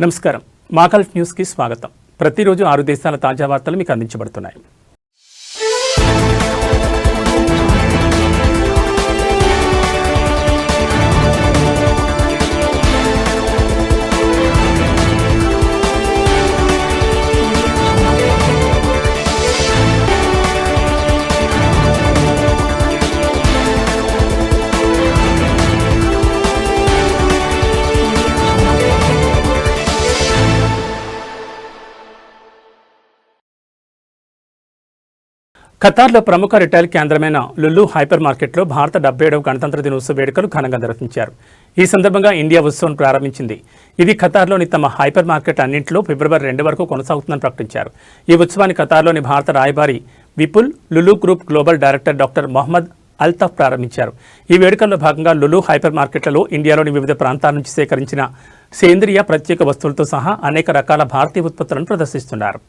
నమస్కారం. మా గల్ఫ్ న్యూస్కి స్వాగతం. ప్రతిరోజు 6 దేశాల తాజా వార్తలు మీకు అందించబడుతున్నాయి. ఖతార్లో ప్రముఖ రిటైల్ కేంద్రమైన లులు హైపర్ మార్కెట్లో భారత 77వ గణతంత్ర దినోత్సవ వేడుకలు ఘనంగా నిర్వహించారు. ఈ సందర్భంగా ఇండియా ఉత్సవం ప్రారంభించింది. ఇది ఖతార్లోని తమ హైపర్ మార్కెట్ అన్నింటిలో ఫిబ్రవరి 2 వరకు కొనసాగుతుందని ప్రకటించారు. ఈ ఉత్సవాన్ని ఖతార్లోని భారత రాయబారి Vipul, Lulu group global director doctor Mohammed Altaf ప్రారంభించారు. ఈ వేడుకల్లో భాగంగా లులు హైపర్ మార్కెట్లలో ఇండియాలోని వివిధ ప్రాంతాల నుంచి సేకరించిన సేంద్రియ ప్రత్యేక వస్తువులతో సహా అనేక రకాల భారతీయ ఉత్పత్తులను ప్రదర్శిస్తున్నారు.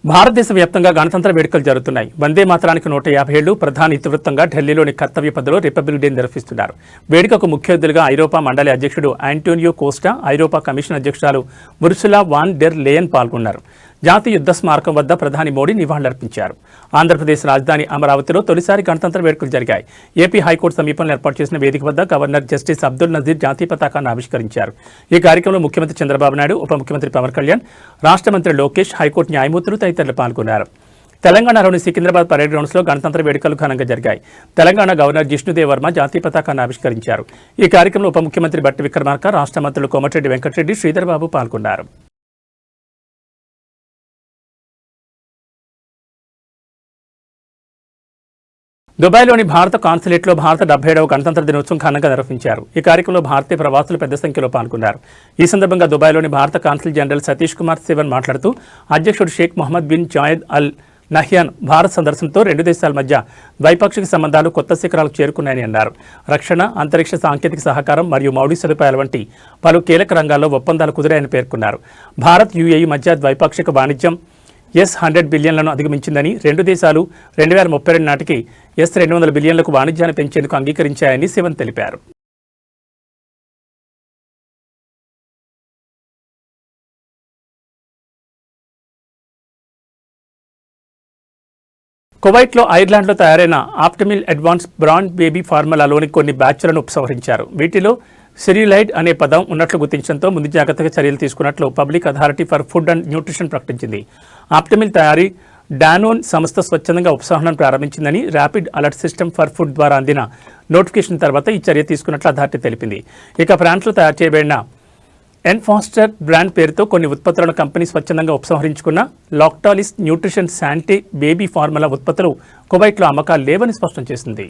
భారతదేశ వ్యాప్తంగా గణతంత్ర వేడుకలు జరుగుతున్నాయి. వందే మాతరానికి 150 ఏళ్లు. ప్రధాని ఇతివృత్తంగా ఢిల్లీలోని కర్తవ్య పథలో రిపబ్లిక్ డే నిర్వహిస్తున్నారు. వేడుకకు ముఖ్య అతిథులుగా ఐరోపా మండలి అధ్యక్షుడు ఆంటోనియో కోస్టా, ఐరోపా కమిషన్ అధ్యక్షురాలు ఉర్సులా వాన్ డెర్ లేయన్ పాల్గొన్నారు. జాతీయ యుద్ధ స్మారకం వద్ద ప్రధాని మోడీ నివాళులర్పించారు. ఆంధ్రప్రదేశ్ రాజధాని అమరావతిలో తొలిసారి గణతంత్ర వేడుకలు జరిగాయి. ఏపీ హైకోర్టు సమీపంలో ఏర్పాటు చేసిన వేదిక వద్ద గవర్నర్ జస్టిస్ అబ్దుల్ నజీర్ జాతీయ పతాకాన్ని ఆవిష్కరించారు. ఈ కార్యక్రమంలో ముఖ్యమంత్రి చంద్రబాబు నాయుడు, ఉప ముఖ్యమంత్రి పవన్ కళ్యాణ్, రాష్ట్ర మంత్రి లోకేష్, హైకోర్టు న్యాయమూర్తులు తదితరులు పాల్గొన్నారు. తెలంగాణలోని సికింద్రాబాద్ పరేడ్ గ్రౌండ్స్లో గణతంత్ర వేడుకలు ఘనంగా జరిగాయి. తెలంగాణ గవర్నర్ జిష్ణుదేవ్ వర్మ జాతీయ పతాకాన్ని ఆవిష్కరించారు. ఈ కార్యక్రమంలో ఉప ముఖ్యమంత్రి బట్టి విక్రమార్క, రాష్ట్ర మంత్రులు కోమటిరెడ్డి వెంకటరెడ్డి, శ్రీధర్ బాబు పాల్గొన్నారు. దుబాయ్లోని భారత కాన్సులేట్లో భారత 77వ గణతంత్ర దినోత్సవం ఘనంగా నిర్వహించారు. ఈ కార్యక్రమంలో భారతీయ ప్రవాసులు పెద్ద సంఖ్యలో పాల్గొన్నారు. ఈ సందర్భంగా దుబాయ్లోని భారత కాన్సుల్ జనరల్ సతీష్ కుమార్ సివన్ మాట్లాడుతూ అధ్యక్షుడు Sheikh Mohamed bin Zayed Al Nahyan Bharat సందర్శనతో 2 దేశాల మధ్య ద్వైపాక్షిక సంబంధాలు కొత్త శిఖరాలకు చేరుకున్నాయని అన్నారు. రక్షణ, అంతరిక్ష సాంకేతిక సహకారం మరియు మౌలిక సదుపాయాల వంటి పలు కీలక రంగాల్లో ఒప్పందాలు కుదిరాయని పేర్కొన్నారు. భారత్, యుఏఈ మధ్య ద్వైపాక్షిక వాణిజ్యం $100 బిలియన్లను అధిగమించిందని, 2 దేశాలు 2032 నాటికి $200 బిలియన్లకు వాణిజ్యాన్ని పెంచేందుకు అంగీకరించాయని శివన్ తెలిపారు. కువైట్లో ఐర్లాండ్లో తయారైన ఆప్టిమిల్ అడ్వాన్స్ బ్రాండ్ బేబీ ఫార్ములాలోని కొన్ని బ్యాచ్లను ఉపసంహరించారు. వీటిలో సెల్యులైడ్ అనే పదం ఉన్నట్లు గుర్తించడంతో ముందు జాగ్రత్తగా చర్యలు తీసుకున్నట్లు public authority for food and nutrition ప్రకటించింది. ఆప్టిమిల్ తయారీ డానోన్ సంస్థ స్వచ్ఛందంగా ఉపసంహరణ ప్రారంభించిందని rapid alert system for food ద్వారా అందిన నోటిఫికేషన్ తర్వాత ఈ చర్య తీసుకున్నట్లు అథారిటీ తెలిపింది. ఇక ఫ్రాన్స్లో తయారు చేయబడిన ఎన్ఫాస్టర్ బ్రాండ్ పేరుతో కొన్ని ఉత్పత్తులను కంపెనీ స్వచ్ఛందంగా ఉపసంహరించుకున్న లాక్టాలిస్ న్యూట్రిషన్ శాంటే బేబీ ఫార్ములా ఉత్పత్తులు కువైట్లో అమ్మకాలు లేవని స్పష్టం చేసింది.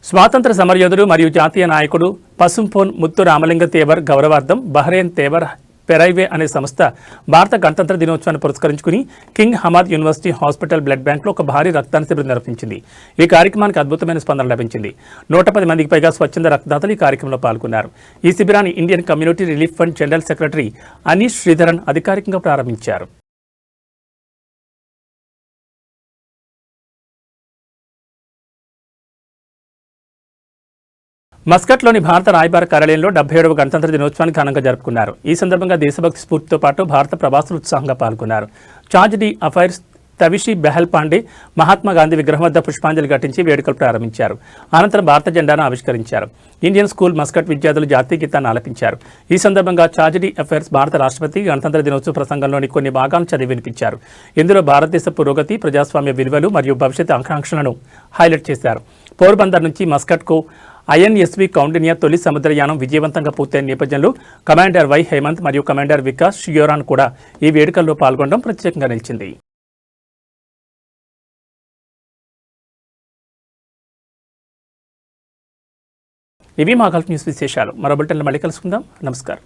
స్వాతంత్ర సమరయోధుడు మరియు జాతీయ నాయకుడు పసుంపోన్ ముత్తు రామలింగ తేవర్ గౌరవార్థం బహ్రెయిన్ తేవర్ పెరైవే అనే సంస్థ భారత గణతంత్ర దినోత్సవాన్ని పురస్కరించుకుని king Hamad university hospital blood బ్యాంక్లో ఒక భారీ రక్తదాన శిబిరం నిర్వహించింది. ఈ కార్యక్రమానికి అద్భుతమైన స్పందన లభించింది. 110 మందికి పైగా స్వచ్ఛంద రక్తదాతలు ఈ కార్యక్రమంలో పాల్గొన్నారు. ఈ శిబిరాన్ని Indian community relief fund general secretary Anish Sridharan అధికారికంగా ప్రారంభించారు. మస్కట్లోని భారత రాయబార కార్యాలయంలో 77వ గణతంత్ర దినోత్సవాన్ని ఘనంగా జరుపుకున్నారు. ఈ సందర్భంగా దేశభక్తి స్ఫూర్తితో పాటు భారత ప్రవాసులు ఉత్సాహంగా పాల్గొన్నారు. Charge d affaires Tavishi Behal Pandey Mahatma Gandhi విగ్రహం వద్ద పుష్పాంజలి ఘటించి వేడుకలు ప్రారంభించారు. అనంతరం భారత జెండాను ఆవిష్కరించారు. ఇండియన్ స్కూల్ మస్కట్ విద్యార్థులు జాతీయ గీతాన్ని ఆలపించారు. ఈ సందర్భంగా చార్జ్ డి అఫైర్స్ భారత రాష్ట్రపతి గణతంత్ర దినోత్సవ ప్రసంగంలోని కొన్ని భాగాలను చదివి వినిపించారు. ఇందులో భారతదేశ పురోగతి, ప్రజాస్వామ్య విలువలు మరియు భవిష్యత్ ఆకాంక్షలను హైలైట్ చేశారు. పోర్బందర్ నుంచి మస్కట్కు ఐఎన్ఎస్వి కౌండిన్యా తొలి సముద్రయానం విజయవంతంగా పూర్తయిన నేపథ్యంలో కమాండర్ వై హేమంత్ మరియు కమాండర్ వికాస్ షియోరాన్ కూడా ఈ వేడుకల్లో పాల్గొనడం ప్రత్యేకంగా నిలిచింది. ఇవి మా గల్ఫ్ న్యూస్ విశేషాలు. మరో బులెటిన్లో మళ్ళీ కలుసుకుందాం. నమస్కారం.